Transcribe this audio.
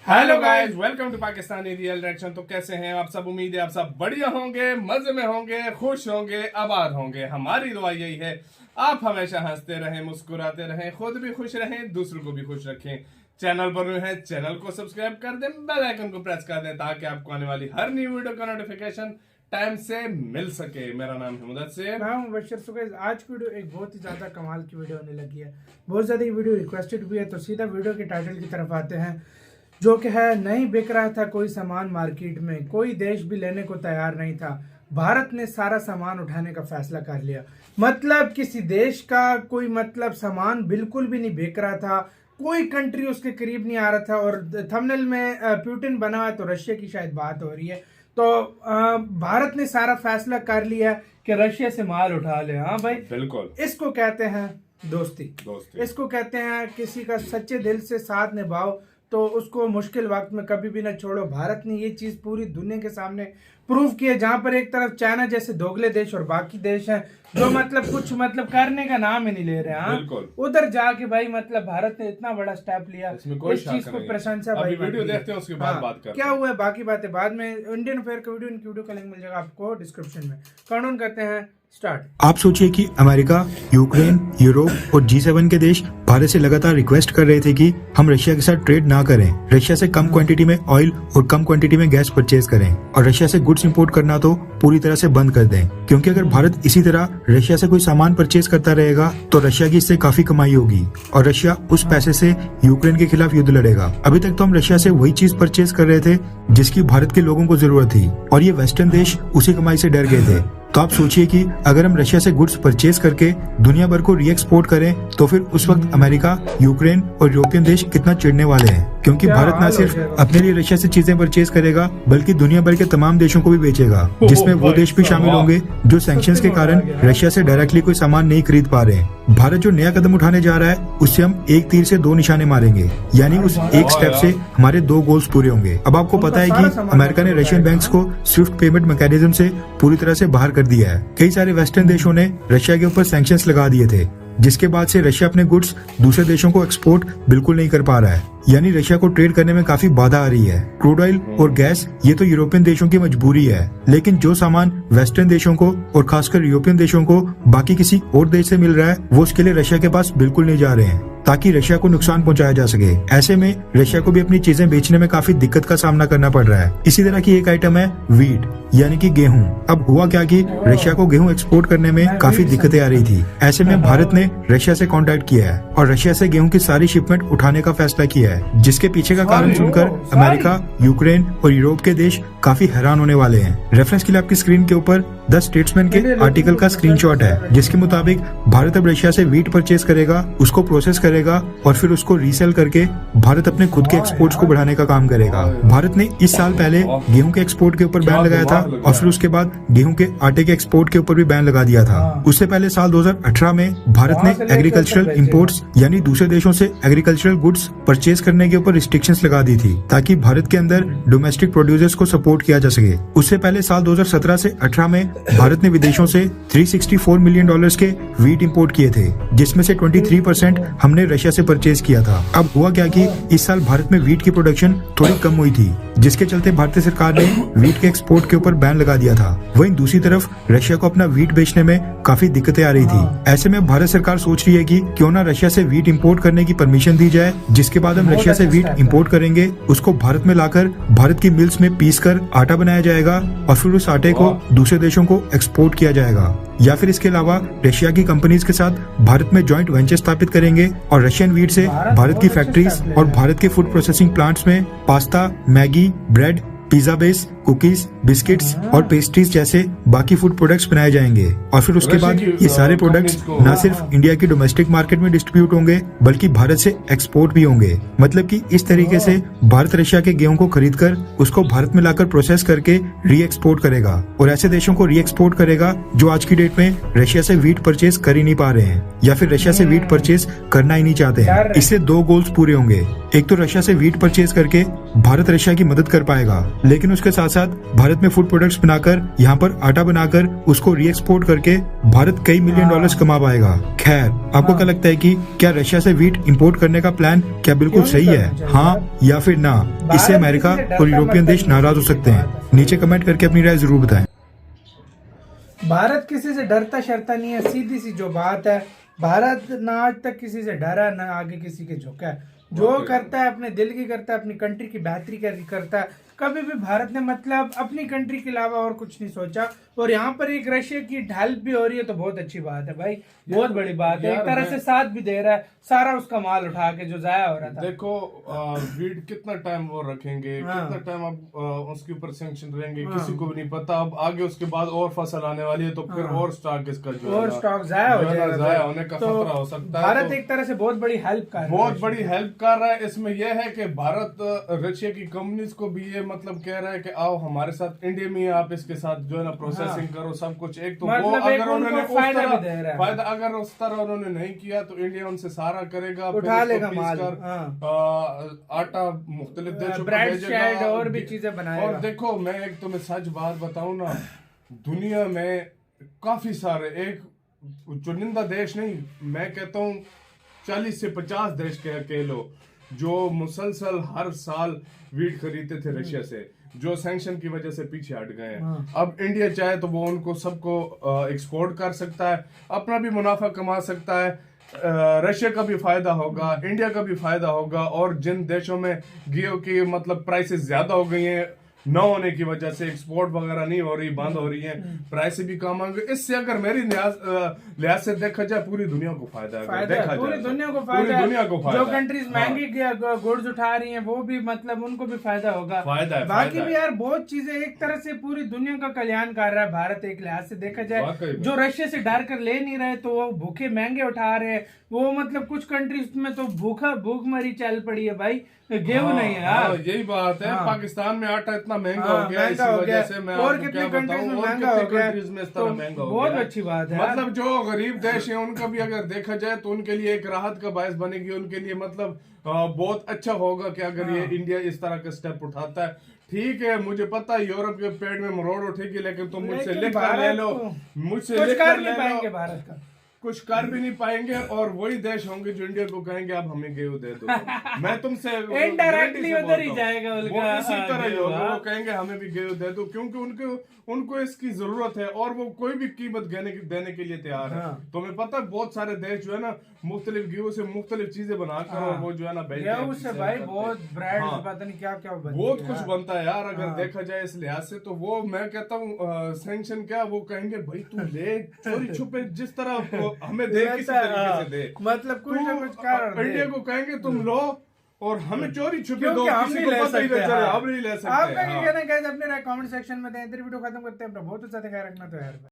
Hello guys, welcome to Pakistani real reaction. तो कैसे हैं आप सब? उम्मीद है आप सब बढ़िया होंगे, मजे में होंगे, खुश होंगे, आबाद होंगे। हमारी दुआ यही है आप हमेशा हंसते रहें, मुस्कुराते रहें, खुद भी खुश रहें, दूसरों को भी खुश रखें। चैनल पर न्यू है, चैनल को सब्सक्राइब कर दें, बेल आइकन को प्रेस कर दें ताकि आपको आने वाली हर न्यू वीडियो का नोटिफिकेशन टाइम से मिल सके। मेरा नाम है मुदस्सिर, मैं हूं मुबश्शिर। सो गाइस, आज की वीडियो एक बहुत ही ज्यादा कमाल की वीडियो होने लगी है। बहुत ज्यादा ये वीडियो रिक्वेस्टेड भी है, तो सीधा वीडियो के टाइटल की तरफ आते हैं, जो कि है नहीं बिक रहा था कोई सामान मार्केट में, कोई देश भी लेने को तैयार नहीं था, भारत ने सारा सामान उठाने का फैसला कर लिया। मतलब किसी देश का कोई सामान बिल्कुल भी नहीं बिक रहा था, कोई कंट्री उसके करीब नहीं आ रहा था। और थंबनेल में पुतिन बना हुआ है, तो रशिया की शायद बात हो रही है। तो भारत ने सारा फैसला कर लिया कि रशिया से माल उठा ले। हाँ भाई, बिल्कुल। इसको कहते हैं दोस्ती। इसको कहते हैं किसी का सच्चे दिल से साथ निभाओ, तो उसको मुश्किल वक्त में कभी भी ना छोड़ो। भारत ने ये चीज पूरी दुनिया के सामने प्रूव किया, जहां पर एक तरफ चाइना जैसे दोगले देश और बाकी देश हैं जो कुछ करने का नाम ही नहीं ले रहे हैं। उधर जाके भाई भारत ने इतना बड़ा स्टेप लिया, इस चीज को प्रशंसा भाई। वीडियो देखते हैं, उसके बाद बात करते हैं क्या हुआ है, बाकी बातें बाद में। इंडियन अफेयर का वीडियो, इनकी वीडियो का लिंक मिल जाएगा आपको डिस्क्रिप्शन में। काउंटडाउन करते हैं, स्टार्ट। आप सोचिए कि अमेरिका, यूक्रेन, यूरोप और G7 के देश भारत से लगातार रिक्वेस्ट कर रहे थे कि हम रशिया के साथ ट्रेड ना करें, रशिया से कम क्वांटिटी में ऑयल और कम क्वांटिटी में गैस परचेज करें और रशिया से गुड्स इंपोर्ट करना तो पूरी तरह से बंद कर दें, क्योंकि अगर भारत इसी तरह रशिया से कोई सामान परचेज करता रहेगा तो रशिया की इससे काफी कमाई होगी और रशिया उस पैसे से यूक्रेन के खिलाफ युद्ध लड़ेगा। अभी तक तो हम रशिया से वही चीज परचेज कर रहे थे जिसकी भारत के लोगों को जरूरत थी और ये वेस्टर्न देश उसी कमाई से डर गए थे। तो आप सोचिए कि अगर हम रशिया से गुड्स परचेज करके दुनिया भर को रीएक्सपोर्ट करें तो फिर उस वक्त अमेरिका, यूक्रेन और यूरोपियन देश कितना चिढ़ने वाले हैं, क्योंकि भारत न सिर्फ अपने लिए रशिया से चीजें परचेज करेगा बल्कि दुनिया भर के तमाम देशों को भी बेचेगा, जिसमें वो देश भी शामिल होंगे जो सैंक्शंस के कारण रशिया से डायरेक्टली कोई सामान नहीं खरीद पा रहे हैं। भारत जो नया कदम उठाने जा रहा है उससे हम एक तीर से दो निशाने मारेंगे, यानी उस एक स्टेप से हमारे दो गोल्स पूरे होंगे। अब आपको पता है कि अमेरिका ने रशियन बैंक्स को स्विफ्ट पेमेंट मैकेनिज्म से पूरी तरह से बाहर कर दिया है। कई सारे वेस्टर्न देशों ने रशिया के ऊपर सैंक्शंस लगा दिए थे, जिसके बाद से रशिया अपने गुड्स दूसरे देशों को एक्सपोर्ट बिल्कुल नहीं कर पा रहा है, यानी रशिया को ट्रेड करने में काफी बाधा आ रही है। क्रूड ऑयल और गैस ये तो यूरोपियन देशों की मजबूरी है, लेकिन जो सामान वेस्टर्न देशों को और खासकर यूरोपियन देशों को बाकी किसी और देश से मिल रहा है वो उसके लिए रशिया के पास बिल्कुल नहीं जा रहे हैं, ताकि रशिया को नुकसान पहुंचाया जा सके। ऐसे में रशिया को भी अपनी चीजें बेचने में काफी दिक्कत का सामना करना पड़ रहा है। इसी तरह की एक आइटम है वीट, यानी कि गेहूं। अब हुआ क्या कि रशिया को गेहूं एक्सपोर्ट करने में काफी दिक्कतें आ रही थी। ऐसे में भारत ने रशिया से कांटेक्ट किया है और रशिया से गेहूं की सारी शिपमेंट उठाने का फैसला किया है, जिसके पीछे का कारण सुनकर अमेरिका, यूक्रेन और यूरोप के देश काफी हैरान होने वाले हैं। रेफरेंस के लिए आपकी स्क्रीन के ऊपर द स्टेट्समैन के आर्टिकल का स्क्रीनशॉट है, जिसके मुताबिक भारत अब रशिया से वीट परचेज करेगा, उसको प्रोसेस करेगा और फिर उसको रीसेल करके भारत अपने खुद के एक्सपोर्ट्स को बढ़ाने का काम करेगा। भारत ने इस साल पहले गेहूं के एक्सपोर्ट के ऊपर बैन लगाया था और फिर उसके बाद गेहूं के आटे के एक्सपोर्ट के ऊपर भी बैन लगा दिया था। उससे पहले साल 2018 में भारत ने एग्रीकल्चरल इंपोर्ट्स यानी दूसरे देशों से एग्रीकल्चरल गुड्स परचेज करने के ऊपर रिस्ट्रिक्शंस लगा दी थी, ताकि भारत के अंदर डोमेस्टिक प्रोड्यूसर्स को सपोर्ट किया जा सके। उससे पहले साल 2017 से 18 में भारत ने विदेशों से $364 मिलियन के वीट इंपोर्ट किए थे, जिसमें से 23% हमने रशिया से परचेज किया था। अब हुआ क्या कि इस साल भारत में वीट की प्रोडक्शन थोड़ी कम हुई थी, जिसके चलते भारतीय सरकार ने वीट के एक्सपोर्ट के ऊपर बैन लगा दिया था। वहीं दूसरी तरफ रशिया को अपना वीट बेचने में काफी दिक्कतें आ रही थी। ऐसे में भारत सरकार सोच रही है कि क्यों ना रशिया से वीट इंपोर्ट करने की परमिशन दी जाए, जिसके बाद हम रशिया से वीट इंपोर्ट करेंगे, उसको भारत में लाकर भारत की मिल्स में पीस कर आटा बनाया जाएगा और फिर उस आटे को दूसरे देशों को एक्सपोर्ट किया जाएगा। या फिर इसके अलावा रशिया की कंपनीज के साथ भारत में जॉइंट वेंचर स्थापित करेंगे और रशियन वीट से भारत की फैक्ट्रीज और भारत के फूड प्रोसेसिंग प्लांट्स में pasta, Maggi, bread, pizza base, cookies, biscuits और पेस्ट्रीज जैसे बाकी फूड प्रोडक्ट्स बनाए जाएंगे और फिर उसके बाद ये सारे प्रोडक्ट्स न सिर्फ इंडिया की डोमेस्टिक मार्केट में डिस्ट्रीब्यूट होंगे बल्कि भारत से एक्सपोर्ट भी होंगे। मतलब कि इस तरीके से भारत रशिया के गेहूं को खरीदकर उसको भारत में लाकर प्रोसेस करके री एक्सपोर्ट करेगा और ऐसे देशों को री एक्सपोर्ट करेगा जो आज की डेट में रशिया से वीट परचेज कर ही नहीं पा रहे हैं या फिर रशिया से वीट परचेज करना ही नहीं चाहते हैं। इससे दो गोल्स पूरे होंगे। एक तो रशिया से वीट परचेज करके भारत रशिया की मदद कर पाएगा, लेकिन उसके साथ साथ भारत में फूड प्रोडक्ट्स बनाकर यहाँ पर आटा बनाकर उसको रीएक्सपोर्ट करके भारत कई मिलियन डॉलर्स कमा पाएगा। खैर, आपको क्या लगता है कि क्या रशिया से व्हीट इंपोर्ट करने का प्लान क्या बिल्कुल सही है, हाँ या फिर ना? इससे अमेरिका और यूरोपियन देश नाराज हो सकते हैं। नीचे कमेंट करके अपनी राय जरूर बताएं। भारत किसी से डरता शरता नहीं है, सीधी सी जो बात है। भारत ना आज तक किसी से डरा, ना आगे किसी के झुका है। जो करता है अपने दिल की करता है, अपनी कंट्री की बेहतरी करता है। कभी भी भारत ने मतलब अपनी कंट्री के अलावा और कुछ नहीं सोचा। और यहाँ पर एक रशिया की हेल्प भी हो रही है तो बहुत अच्छी बात है भाई, बहुत बड़ी बात है। एक तरह से साथ भी दे रहा है, सारा उसका माल उठा के जो जाया हो रहा था। देखो वीट कितना टाइम वो रखेंगे, कितना टाइम अब उसके ऊपर सैंक्शन रहेंगे, किसी को भी नहीं पता। अब आगे उसके बाद और फसल आने वाली है तो फिर और स्टॉक इसका जो और स्टॉक जाया हो जाएगा, जाया होने का खतरा हो सकता है। भारत एक तरह से बहुत बड़ी हेल्प कर रहा है, बहुत बड़ी हेल्प कर रहा है। इसमें यह है कि भारत रशिया की कंपनीज को भी ये मतलब कह रहा है कि आओ हमारे साथ इंडिया में, आप इसके साथ जो है ना प्रोसेसिंग करो सब कुछ। एक तो मतलब वो अगर उन्होंने फायदा अगर उस तरह उन्होंने नहीं किया तो इंडिया उनसे सारा करेगा, उठा लेगा माल, आटा मुख्तलिफ देशों को ब्रेड भेजेगा शेड और भी चीजें बनाएगा। और देखो मैं एक तुम्हें सच बात बताऊं ना, दुनिया में काफी सारे, एक चुनिंदा देश नहीं, मैं कहता हूँ 40 से 50 देश कह लो जो मुसलसल हर साल वीट खरीदते थे रशिया से, जो सैंक्शन की वजह से पीछे हट गए हैं। अब इंडिया चाहे तो वो उनको सबको एक्सपोर्ट कर सकता है, अपना भी मुनाफा कमा सकता है, रशिया का भी फायदा होगा, इंडिया का भी फायदा होगा। और जिन देशों में गेहूं की मतलब प्राइसेस ज्यादा हो गई हैं न होने की वजह से, एक्सपोर्ट वगैरह नहीं हो रही, बंद हो रही है, प्राइस भी कम आएंगे। इससे अगर मेरी लिहाज से देखा जाए पूरी दुनिया को फायदा है, पूरी दुनिया को फायदा। जो कंट्रीज महंगी गुड्स उठा रही हैं वो भी मतलब उनको भी फायदा होगा। बाकी भी यार बहुत चीजें, एक तरह से पूरी दुनिया का कल्याण कर रहा है भारत एक लिहाज से देखा जाए। जो रशिया से डर कर ले नहीं रहे तो वो भूखे महंगे उठा रहे हैं। वो मतलब कुछ कंट्रीज में तो भूखमरी चल पड़ी है भाई, गेहूं नहीं है यार। यही बात है, पाकिस्तान में आटा इतना महंगा हो गया, इसी वजह से मैं और कितने कंट्रीज में महंगा हो गया, बहुत अच्छी बात है। मतलब जो गरीब देश है उनका भी अगर देखा जाए तो उनके लिए एक राहत का बायस बनेगी, उनके लिए मतलब बहुत अच्छा होगा कि अगर ये इंडिया इस तरह का स्टेप उठाता है। ठीक है, मुझे पता है यूरोप के पेट में मरोड़ उठेगी, लेकिन तुम मुझसे लिख कर ले लो, मुझसे लिख कर ले लो, भारत का कुछ कर भी नहीं पाएंगे। और वही देश होंगे जो इंडिया को कहेंगे आप हमें गेहूं दे दो। मैं तुमसे इनडायरेक्टली उधर ही जाएगा, वो इसी तरह ही होगा, वो कहेंगे हमें भी गेहूं दे दो, क्योंकि उनको इसकी जरूरत है और वो कोई भी कीमत देने के लिए तैयार है। तुम्हें पता है बहुत सारे देश जो है ना मुख्तलिफ गेहूं से मुख्तलिफ चीजें बनाकर और वो जो है ना गेहूं से भाई बहुत ब्रेड पता नहीं क्या क्या बहुत कुछ बनता है यार। अगर देखा जाए इस लिहाज से तो वो मैं कहता हूँ सैंक्शन क्या, वो कहेंगे भाई तू ले चोरी छुपे जिस तरह हमें दे, किसी तरीके से दे, मतलब कुछ ना कुछ कारण इंडिया को कहेंगे तुम लो और हमें चोरी छुपी दो, हम नहीं ले सकते। हम नहीं ले सकते। आपका क्या कहना है गाइस, अपने कमेंट सेक्शन में दें। इधर वीडियो खत्म करते हैं, अपना बहुत अच्छा ख्याल रखना तो यार।